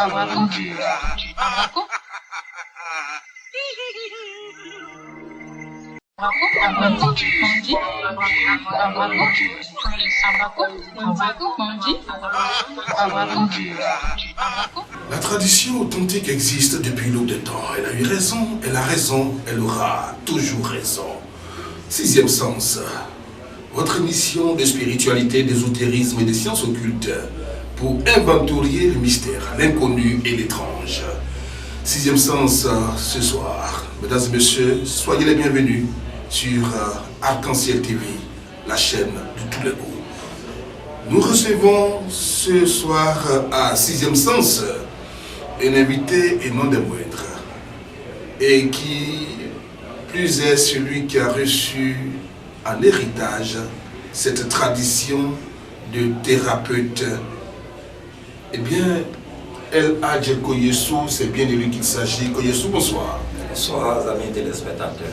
La tradition authentique existe depuis l'aube des temps. Elle a eu raison, elle a raison, elle aura toujours raison. Sixième sens, votre émission de spiritualité, d'ésotérisme et de sciences occultes pour inventorier le mystère, l'inconnu et l'étrange. Sixième sens ce soir. Mesdames et messieurs, soyez les bienvenus sur Arc-en-Ciel TV, la chaîne de tous les goûts. Nous recevons ce soir à Sixième Sens un invité et non des moindres, et qui plus est celui qui a reçu en héritage cette tradition de thérapeute. Eh bien, El Hadj Koyesu, c'est bien de lui qu'il s'agit. Koyesu, bonsoir. Bonsoir, amis téléspectateurs.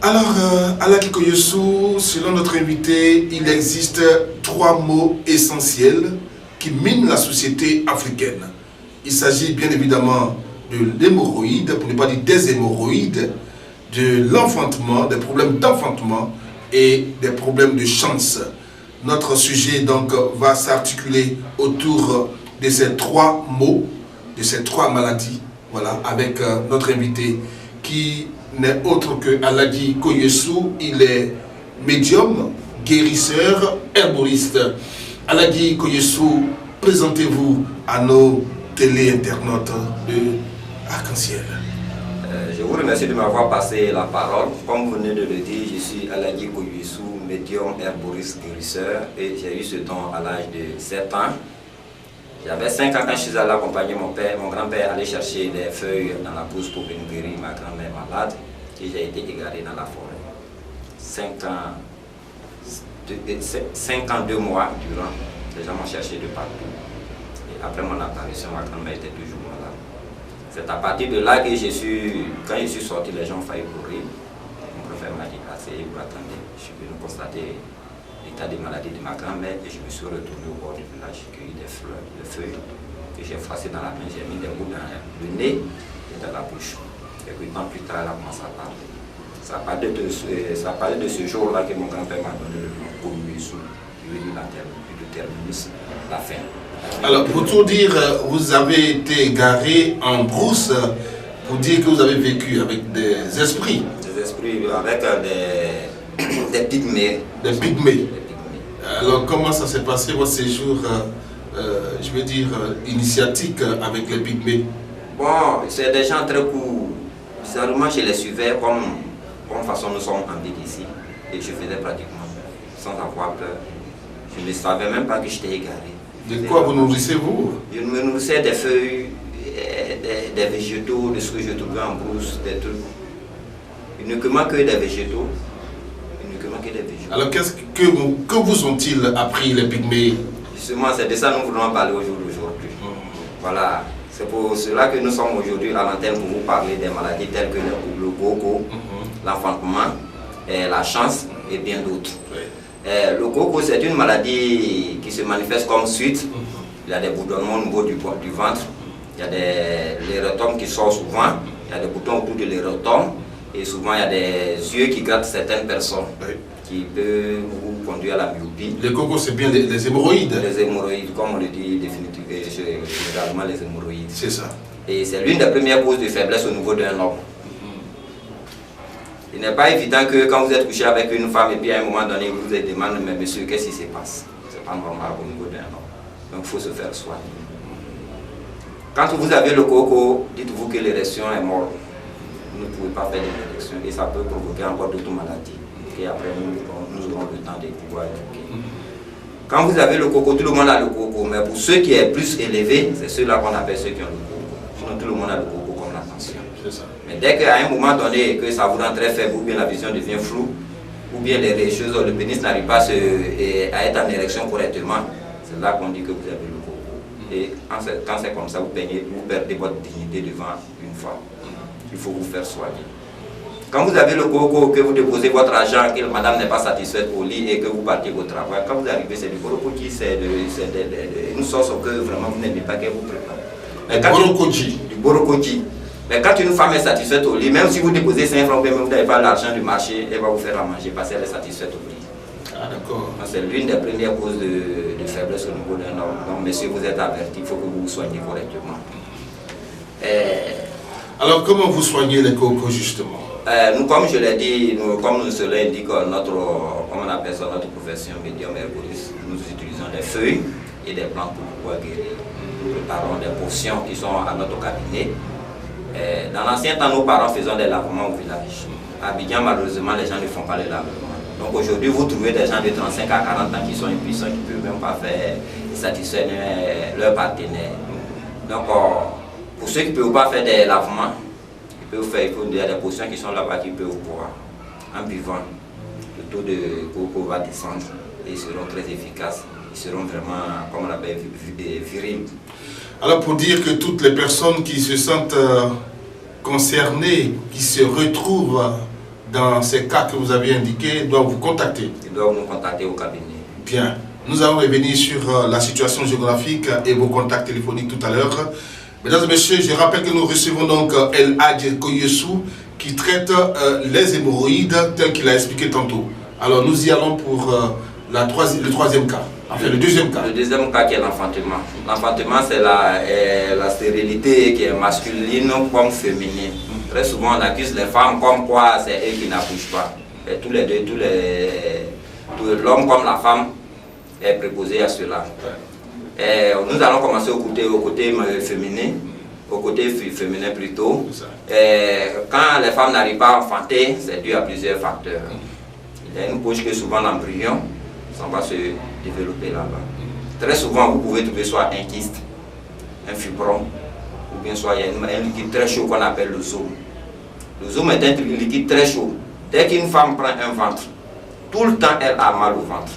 Alors, Alaki Koyesu, selon notre invité, il existe 3 mots essentiels qui minent la société africaine. Il s'agit bien évidemment de l'hémorroïde, pour ne pas dire des hémorroïdes, de l'enfantement, des problèmes d'enfantement et des problèmes de chance. Notre sujet donc va s'articuler autour de ces 3 mots, de ces 3 maladies, voilà, avec notre invité qui n'est autre que Alaki Koyesu. Il est médium, guérisseur, herboriste. Alaki Koyesu, présentez-vous à nos télé-internautes de Arc-en-Ciel. Je vous remercie de m'avoir passé la parole. Comme vous venez de le dire, je suis Alaki Koyesu, médium, herboriste, guérisseur, et j'ai eu ce don à l'âge de 7 ans. J'avais 5 ans quand je suis allé accompagner mon père, mon grand-père allait chercher des feuilles dans la brousse pour venir guérir ma grand-mère malade, et j'ai été égaré dans la forêt. 5 ans, 2 mois durant, les gens m'ont cherché de partout. Et après mon apparition, ma grand-mère était toujours malade. C'est à partir de là que quand je suis sorti, les gens ont failli courir. Mon frère m'a dit, asseyez, vous attendez. Je suis venu constater l'état de maladie de ma grand-mère et je me suis retourné au bord du village, j'ai cueilli des fleurs, des feuilles que j'ai froissées dans la main, j'ai mis des bouts dans le nez et dans la bouche. Et puis temps plus tard, elle a commencé à parler. Ça parlait de ce jour-là que mon grand-père m'a donné le nom Koyesu, qui veut dire le terminus, la fin. Alors, pour tout dire, vous avez été égaré en brousse pour dire que vous avez vécu avec des esprits. Des esprits avec des pygmées. Des pygmées. Alors, comment ça s'est passé votre séjour, je veux dire, initiatique avec les pygmées? Bon, c'est des gens très courts. Seulement, je les suivais comme façon nous sommes en ville ici. Et je faisais pratiquement sans avoir peur. Je ne savais même pas que j'étais égaré. De quoi vous nourrissez-vous? Je me nourrissais des feuilles, des végétaux, de ce que je trouvais en brousse, des trucs. Uniquement que des végétaux. Alors que vous ont-ils appris les pygmées? Justement, c'est de ça que nous voulons parler aujourd'hui. Voilà, c'est pour cela que nous sommes aujourd'hui à l'antenne pour vous parler des maladies telles que le coco, l'enfantement, la chance et bien d'autres. Le coco, c'est une maladie qui se manifeste comme suite. Il y a des bourdonnements au niveau du ventre, il y a des l'érythème qui sort souvent, il y a des boutons autour de l'érythème et souvent il y a des yeux qui grattent certaines personnes. Qui peut vous conduire à la myopie. Le coco, c'est bien les hémorroïdes. Les hémorroïdes, comme on le dit définitivement, généralement les hémorroïdes. C'est ça. Et c'est l'une des premières causes de faiblesse au niveau d'un homme. Il n'est pas évident que quand vous êtes couché avec une femme et puis à un moment donné, vous vous demandez, mais monsieur, qu'est-ce qui se passe? C'est pas normal au niveau d'un homme. Donc il faut se faire soigner. Quand vous avez le coco, dites-vous que l'érection est morte. Vous ne pouvez pas faire d'érection et ça peut provoquer encore d'autres maladies. Et après, nous aurons le temps de pouvoir évoquer. Quand vous avez le coco, tout le monde a le coco, mais pour ceux qui sont plus élevés, c'est ceux-là qu'on appelle ceux qui ont le coco. Sinon, tout le monde a le coco comme la tension. Mais dès qu'à un moment donné, que ça vous rend très faible, ou bien la vision devient floue, ou bien les choses, le pénis n'arrive pas à être en érection correctement, c'est là qu'on dit que vous avez le coco. Et quand c'est comme ça, vous perdez votre dignité devant une femme. Il faut vous faire soigner. Quand vous avez le coco, que vous déposez votre argent, que madame n'est pas satisfaite au lit et que vous partez au travail, quand vous arrivez, c'est du coco qui c'est une sauce que vraiment vous n'aimez pas qu'elle vous prépare. Du borokoji. Mais quand une femme est satisfaite au lit, même si vous déposez 5 francs, même vous n'avez pas l'argent du marché, elle va vous faire à manger parce qu'elle est satisfaite au lit. Ah, d'accord. C'est l'une des premières causes de faiblesse au niveau d'un homme. Donc, monsieur, vous êtes averti, il faut que vous vous soignez correctement. Alors, comment vous soignez les cocos, justement? Nous, comme je l'ai dit, comme cela indique notre, comment on appelle ça, notre profession médium herboriste, nous utilisons des feuilles et des plantes pour pouvoir guérir. Nous préparons des potions qui sont à notre cabinet. Dans l'ancien temps, nos parents faisaient des lavements au village. À Abidjan, malheureusement, les gens ne font pas les lavements. Donc aujourd'hui, vous trouvez des gens de 35 à 40 ans qui sont impuissants, qui ne peuvent même pas faire satisfaire leur partenaire. Donc, pour ceux qui ne peuvent pas faire des lavements, il y a des potions qui sont là-bas qui peuvent boire. En buvant, le taux de coco va descendre et ils seront très efficaces. Ils seront vraiment, comme on l'appelle, virils. Alors, pour dire que toutes les personnes qui se sentent concernées, qui se retrouvent dans ces cas que vous avez indiqués, doivent vous contacter. Ils doivent nous contacter au cabinet. Bien. Nous allons revenir sur la situation géographique et vos contacts téléphoniques tout à l'heure. Mesdames et messieurs, je rappelle que nous recevons donc El Hadj Koyessou qui traite les hémorroïdes tel qu'il a expliqué tantôt. Alors nous y allons pour le troisième cas. Enfin, le deuxième cas. Le deuxième cas qui est l'enfantement. L'enfantement, c'est la stérilité qui est masculine comme féminine. Très souvent, on accuse les femmes comme quoi c'est eux qui n'accouchent pas. Et tous les deux, l'homme comme la femme est préposé à cela. Et nous allons commencer au côté féminin. Au côté féminin plutôt. Et quand les femmes n'arrivent pas à enfanter, c'est dû à plusieurs facteurs. Il y a une poche que souvent l'embryon, ça va se développer là-bas. Très souvent, vous pouvez trouver soit un kyste, un fibron, ou bien soit il y a un liquide très chaud qu'on appelle le zome. Le zome est un liquide très chaud. Dès qu'une femme prend un ventre, tout le temps elle a mal au ventre.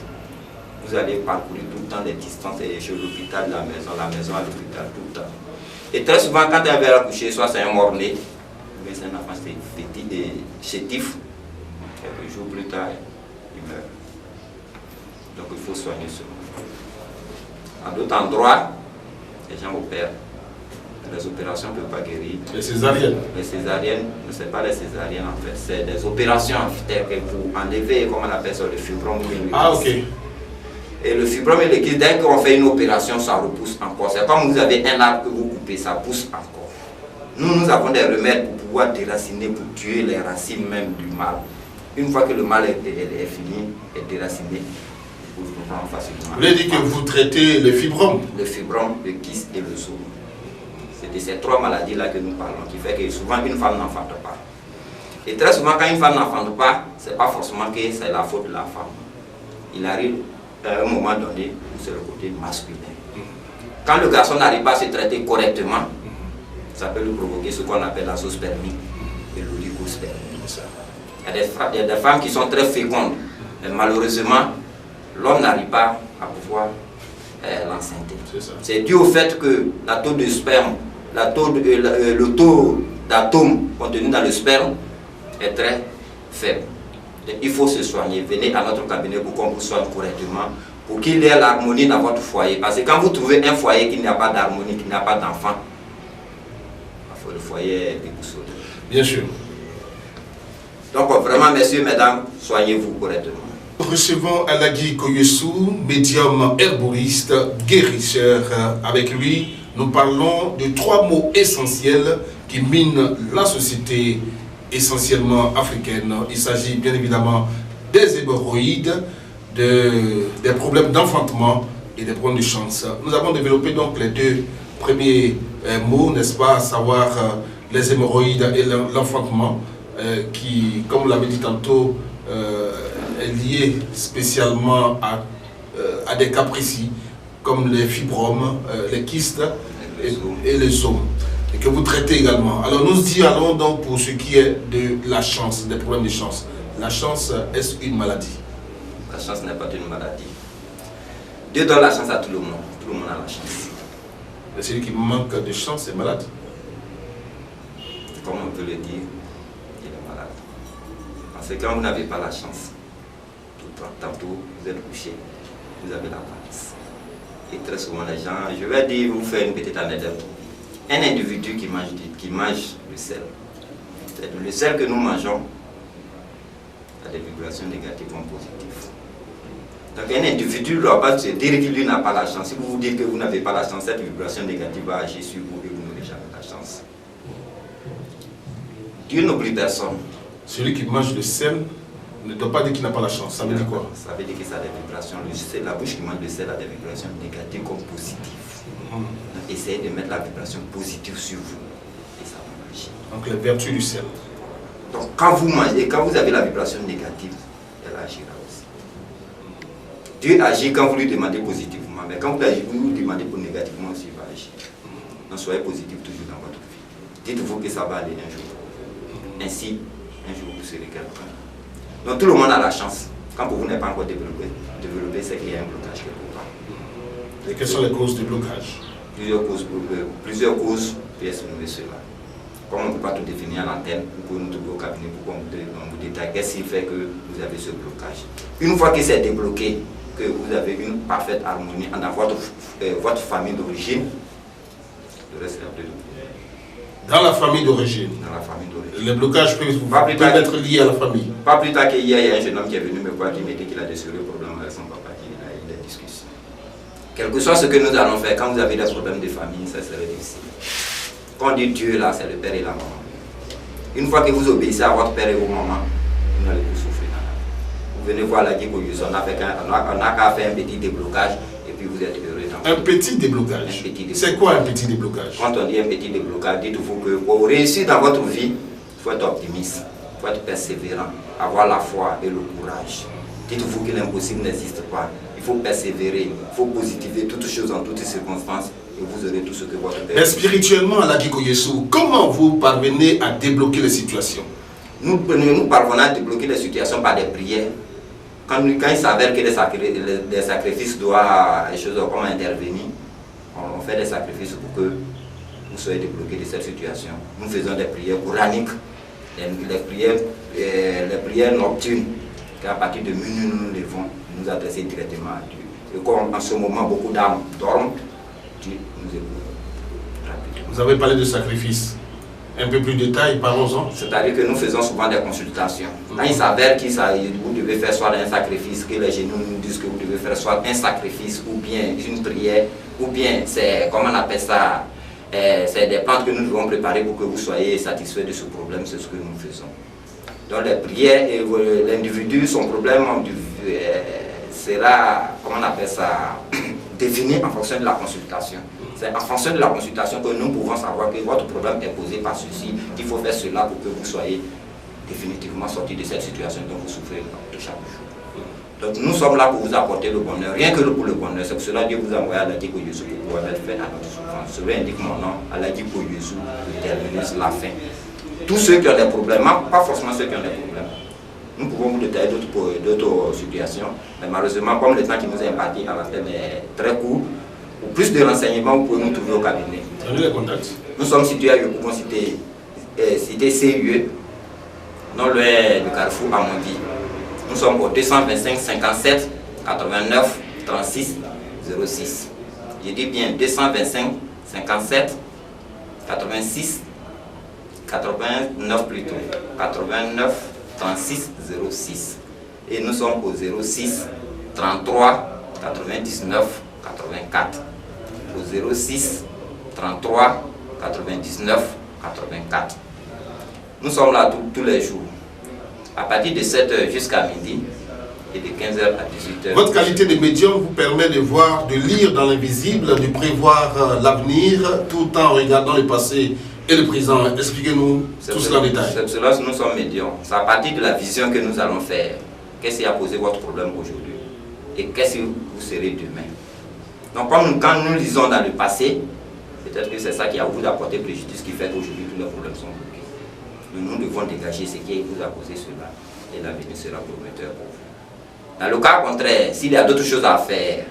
Vous allez parcourir tout le temps les distances chez l'hôpital, la maison à l'hôpital, tout le temps. Et très souvent, quand elle va accoucher, soit c'est un mort-né, ou bien c'est un enfant chétif, quelques jours plus tard, il meurt. Donc il faut soigner cela. À d'autres endroits, les gens opèrent. Les opérations ne peuvent pas guérir. Les césariennes. Les césariennes, ce n'est pas les césariennes en fait, c'est des opérations en fait, que vous enlevez, comme on appelle ça, le fibrome. Ah, ok. Et le fibrome et le kyste, dès qu'on fait une opération, ça repousse encore. C'est comme vous avez un arbre que vous coupez, ça pousse encore. Nous avons des remèdes pour pouvoir déraciner, pour tuer les racines même du mal. Une fois que le mal est fini, est déraciné, vous le prenez facilement. Vous voulez dire que vous traitez le fibrome? Le fibrome, le kyste et le zome. C'est de ces trois maladies-là que nous parlons, qui fait que souvent une femme n'enfante pas. Et très souvent, quand une femme n'enfante pas, ce n'est pas forcément que c'est la faute de la femme. Il arrive à un moment donné où c'est le côté masculin. Quand le garçon n'arrive pas à se traiter correctement, ça peut lui provoquer ce qu'on appelle la zoospermie et l'oligospermie. Il y a des femmes qui sont très fécondes, mais malheureusement, l'homme n'arrive pas à pouvoir l'enceinte. C'est dû au fait que la taux de sperme, le taux d'atomes contenu dans le sperme est très faible. Donc, il faut se soigner. Venez à notre cabinet pour qu'on vous soigne correctement, pour qu'il y ait l'harmonie dans votre foyer. Parce que quand vous trouvez un foyer qui n'a pas d'harmonie, qui n'a pas d'enfant, le foyer est déboussolé. Bien sûr. Donc vraiment, messieurs, mesdames, soignez-vous correctement. Nous recevons El Hadj Koyessou, médium herboriste, guérisseur. Avec lui, nous parlons de 3 mots essentiels qui minent la société essentiellement africaine. Il s'agit bien évidemment des hémorroïdes, des problèmes d'enfantement et des problèmes de chance. Nous avons développé donc les 2 premiers mots, n'est-ce pas, à savoir les hémorroïdes et l'enfantement, qui, comme vous l'avez dit tantôt, est lié spécialement à des cas précis, comme les fibromes, les kystes et les zomes, et que vous traitez également. Alors nous y allons donc pour ce qui est de la chance, des problèmes de chance. La chance, est-ce une maladie? La chance n'est pas une maladie. Dieu donne la chance à tout le monde. Tout le monde a la chance. Mais celui qui manque de chance est malade. Comme on peut le dire, il est malade. Parce que quand vous n'avez pas la chance, tantôt vous êtes couché, vous avez la paresse. Et très souvent les gens, je vais dire, vous faire une petite anecdote. un individu qui mange le sel, le sel que nous mangeons a des vibrations négatives comme positives. Donc un individu ne doit pas se dire que lui n'a pas la chance. Si vous vous dites que vous n'avez pas la chance, cette vibration négative va agir sur vous et vous n'aurez jamais la chance. Dieu n'oublie personne. Celui qui mange le sel ne doit pas dire qu'il n'a pas la chance. Ça veut dire quoi? Ça veut dire que ça a des vibrations. La bouche qui mange le sel a des vibrations négatives comme positives. Donc essayez de mettre la vibration positive sur vous et ça va marcher. Donc les vertus du sel. Donc quand vous mangez, quand vous avez la vibration négative, elle agira aussi. Dieu agit quand vous lui demandez positivement, mais quand vous lui demandez négativement aussi, il va agir. Donc soyez positif toujours dans votre vie. Dites-vous que ça va aller un jour. Ainsi, un jour vous serez quelqu'un. Donc tout le monde a la chance. Quand pour vous n'est pas encore développé, c'est qu'il y a un blocage quelque part. Et quelles sont les causes du blocage? Plusieurs causes peuvent soulever cela. Comme on ne peut pas tout définir à l'antenne, vous pouvez nous trouver au cabinet pour qu'on vous détaille qu'est-ce qui fait que vous avez ce blocage. Une fois que c'est débloqué, que vous avez une parfaite harmonie dans votre famille d'origine, le reste est de dans la famille d'origine. Dans la famille d'origine. Les blocages peuvent être liés à la famille. Pas plus tard qu'hier, il y a un jeune homme qui est venu me voir qui m'a dit qu'il a des sérieux problèmes avec son papa, qu'il a eu des discussions. Quel que soit ce que nous allons faire, quand vous avez des problèmes de famille, ça serait difficile. Quand on dit Dieu là, c'est le père et la maman. Une fois que vous obéissez à votre père et vos mamans, vous n'allez plus souffrir. Vous venez voir la Guy-Koyus, on n'a qu'à faire un petit déblocage et puis vous êtes heureux. Un petit déblocage. C'est quoi un petit déblocage? Quand on dit un petit déblocage, dites-vous que pour réussir dans votre vie, il faut être optimiste, il faut être persévérant, avoir la foi et le courage. Dites-vous que l'impossible n'existe pas. Il faut persévérer, il faut positiver toutes choses en toutes circonstances et vous aurez tout ce que votre père. Mais spirituellement, à la Guy-Koyesou, comment vous parvenez à débloquer les situations? Nous parvenons à débloquer les situations par des prières. Quand il s'avère que des sacrifices doivent, les choses doivent intervenir, on fait des sacrifices pour que vous soyez débloqués de cette situation. Nous faisons des prières coraniques, les prières nocturnes, qu'à partir de minuit nous nous levons, nous adresser directement à Dieu. Et comme en ce moment beaucoup d'âmes dorment, Dieu nous écoute rapidement. Vous avez parlé de sacrifices. Un peu plus de détails, parlons-en. C'est-à-dire que nous faisons souvent des consultations. Quand il s'avère que vous devez faire soit un sacrifice, que les génies nous disent que vous devez faire soit un sacrifice, ou bien une prière, ou bien c'est, comment on appelle ça, c'est des plantes que nous devons préparer pour que vous soyez satisfait de ce problème, c'est ce que nous faisons. Donc les prières, et l'individu, son problème sera, comment on appelle ça, défini en fonction de la consultation. C'est en fonction de la consultation que nous pouvons savoir que votre problème est posé par ceci, qu'il faut faire cela pour que vous soyez définitivement sorti de cette situation dont vous souffrez de chaque jour. Donc nous sommes là pour vous apporter le bonheur, rien que pour le bonheur. C'est pour cela que Dieu vous a envoyé à la Guy-Koyesou pour pouvoir mettre fin à notre souffrance. Cela indique mon nom, à la Guy-Koyesou, le terminus, la fin. Tous ceux qui ont des problèmes, pas forcément ceux qui ont des problèmes. Nous pouvons vous détailler d'autres situations, mais malheureusement, comme le temps qui nous est imparti à l'antenne est très court, pour plus de renseignements, vous pouvez nous trouver au cabinet. Les contacts. Nous sommes situés à Yopougon, cité CIE, non loin du carrefour à Mondi. Nous sommes au 225 57 89 36 06. Je dis bien 225 57 86 89 plutôt, 89 36 06. Et nous sommes au 06 33 99 84. Au 06 33 99 84. Nous sommes là tous les jours, à partir de 7h jusqu'à midi et de 15h à 18h. Votre qualité de médium vous permet de voir, de lire dans l'invisible, de prévoir l'avenir tout en regardant le passé et le présent. Expliquez-nous tout cela en détail. C'est cela que nous sommes médiums. C'est à partir de la vision que nous allons faire. Qu'est-ce qui a posé votre problème aujourd'hui et qu'est-ce que vous serez demain. Donc quand nous lisons dans le passé, peut-être que c'est ça qui a vous apporté préjudice qui fait qu'aujourd'hui tous les problèmes sont bloqués. Nous devons dégager ce qui vous a causé cela et l'avenir sera prometteur pour vous. Dans le cas contraire, s'il y a d'autres choses à faire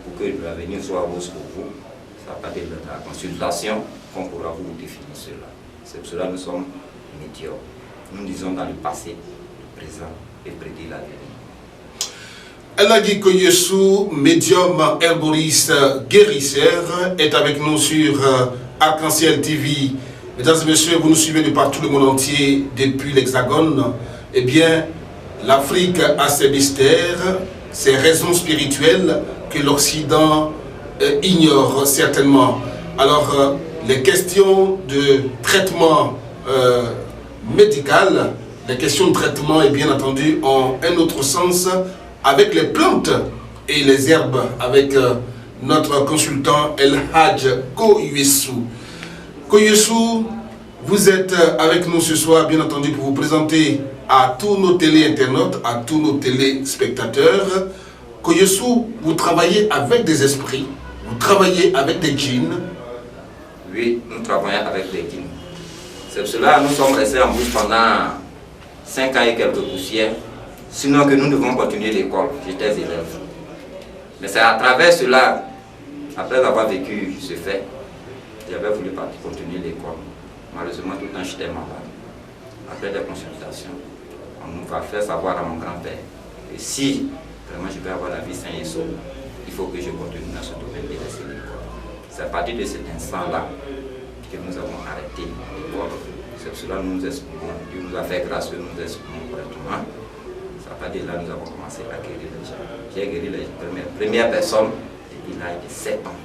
pour que l'avenir soit rose pour vous, c'est à partir de la consultation qu'on pourra vous définir cela. C'est pour cela que nous sommes médiums. Nous disons dans le passé, le présent et prédire l'avenir. La Guy-Koyesou, médium herboriste guérisseur, est avec nous sur Arc-en-Ciel TV. Mesdames et messieurs, vous nous suivez de partout le monde entier, depuis l'Hexagone. Eh bien, l'Afrique a ses mystères, ses raisons spirituelles que l'Occident ignore certainement. Alors, les questions de traitement médical, les questions de traitement, et bien entendu, ont un autre sens avec les plantes et les herbes, avec notre consultant El Hadj Koyuessou. Koyuessou, vous êtes avec nous ce soir, bien entendu, pour vous présenter à tous nos télé-internautes, à tous nos téléspectateurs. Koyuessou, vous travaillez avec des esprits, vous travaillez avec des djinns. Oui, nous travaillons avec des djinns. C'est pour cela que nous sommes restés en bouche pendant 5 ans et quelques poussières, sinon que nous devons continuer l'école. J'étais élève. Mais c'est à travers cela, après avoir vécu ce fait, j'avais voulu continuer l'école. Malheureusement, tout le temps j'étais malade. Après des consultations, on nous va faire savoir à mon grand-père que si vraiment je vais avoir la vie saine et sauve, il faut que je continue dans ce domaine de laisser l'école. C'est à partir de cet instant-là que nous avons arrêté l'école. C'est pour cela que nous exprimons. Dieu nous a fait grâce, nous exprimons correctement. C'est à partir de là que nous avons commencé à guérir les gens. J'ai guéri les premières personnes depuis l'âge de 7 ans.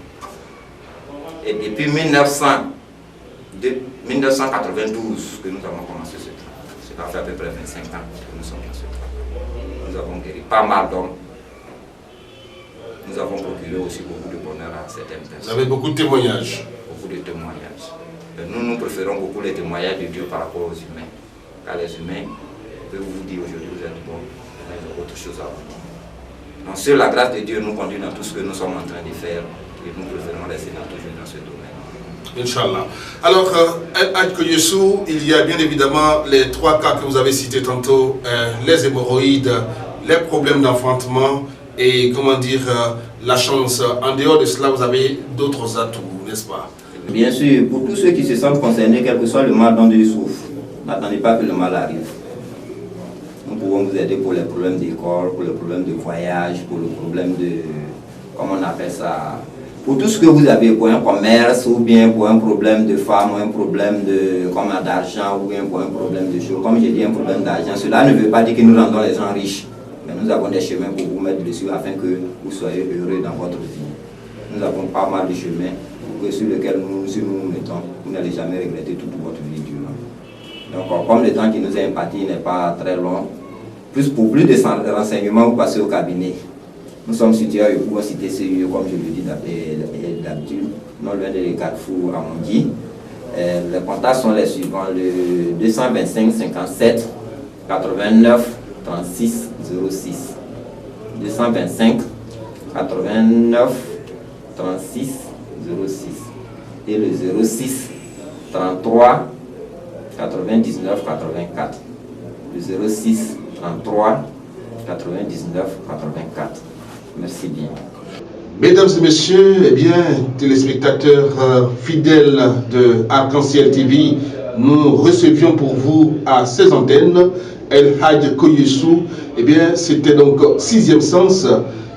Et depuis 1992 que nous avons commencé ce travail. Cela fait à peu près 25 ans que nous sommes dans ce travail. Nous avons guéri pas mal d'hommes. Nous avons procuré aussi beaucoup de bonheur à certaines personnes. Vous avez beaucoup de témoignages. Beaucoup de témoignages. Et nous préférons beaucoup les témoignages de Dieu par rapport aux humains. Car les humains peuvent vous dire aujourd'hui vous êtes bon, mais ils ont autre chose à vous dire. Donc sur la grâce de Dieu nous conduit dans tout ce que nous sommes en train de faire. Et nous préférons rester toujours dans ce domaine. Inch'Allah. Alors, El Hadj Koyuessou, il y a bien évidemment les 3 cas que vous avez cités tantôt, les hémorroïdes, les problèmes d'enfantement et, comment dire, la chance. En dehors de cela, vous avez d'autres atouts, n'est-ce pas? Bien sûr, pour tous ceux qui se sentent concernés, quel que soit le mal dont ils souffrent, n'attendez pas que le mal arrive. Nous pouvons vous aider pour les problèmes d'école, pour les problèmes de voyage, pour le problème de, comment on appelle ça, pour tout ce que vous avez, pour un commerce ou bien pour un problème de femme ou un problème d'argent ou bien pour un problème de choses. Comme j'ai dit, un problème d'argent, cela ne veut pas dire que nous rendons les gens riches. Mais nous avons des chemins pour vous mettre dessus afin que vous soyez heureux dans votre vie. Nous avons pas mal de chemins sur lesquels si nous nous mettons, vous n'allez jamais regretter toute votre vie durant. Donc comme le temps qui nous est imparti n'est pas très long, pour plus de renseignements, vous passez au cabinet. Nous sommes situés à Yopougon, cité CIE, comme je le dis d'habitude, non loin de Carrefour à Mondi. Les contacts sont les suivants, le 225 57 89 36 06. 225 89 36 06. Et le 06 33 99 84. Le 06 33 99 84. Merci bien. Mesdames et messieurs, eh bien, téléspectateurs fidèles de Arc-en-Ciel TV, nous recevions pour vous à ces antennes El Hadj Koyuessou. Eh bien, c'était donc 6e sens,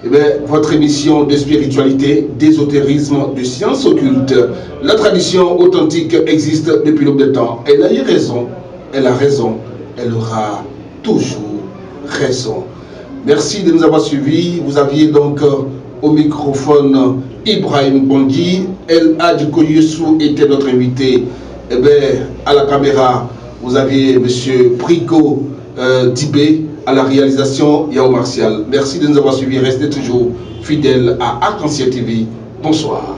eh bien, votre émission de spiritualité, d'ésotérisme, de sciences occultes. La tradition authentique existe depuis l'aube des temps. Elle a eu raison, elle a raison, elle aura toujours raison. Merci de nous avoir suivis. Vous aviez donc au microphone Ibrahim Bangui. El Hadj Koyuessou était notre invité. Eh bien, à la caméra, vous aviez M. Brico Dibé, à la réalisation Yao Martial. Merci de nous avoir suivis. Restez toujours fidèles à Arc-en-Ciel TV. Bonsoir.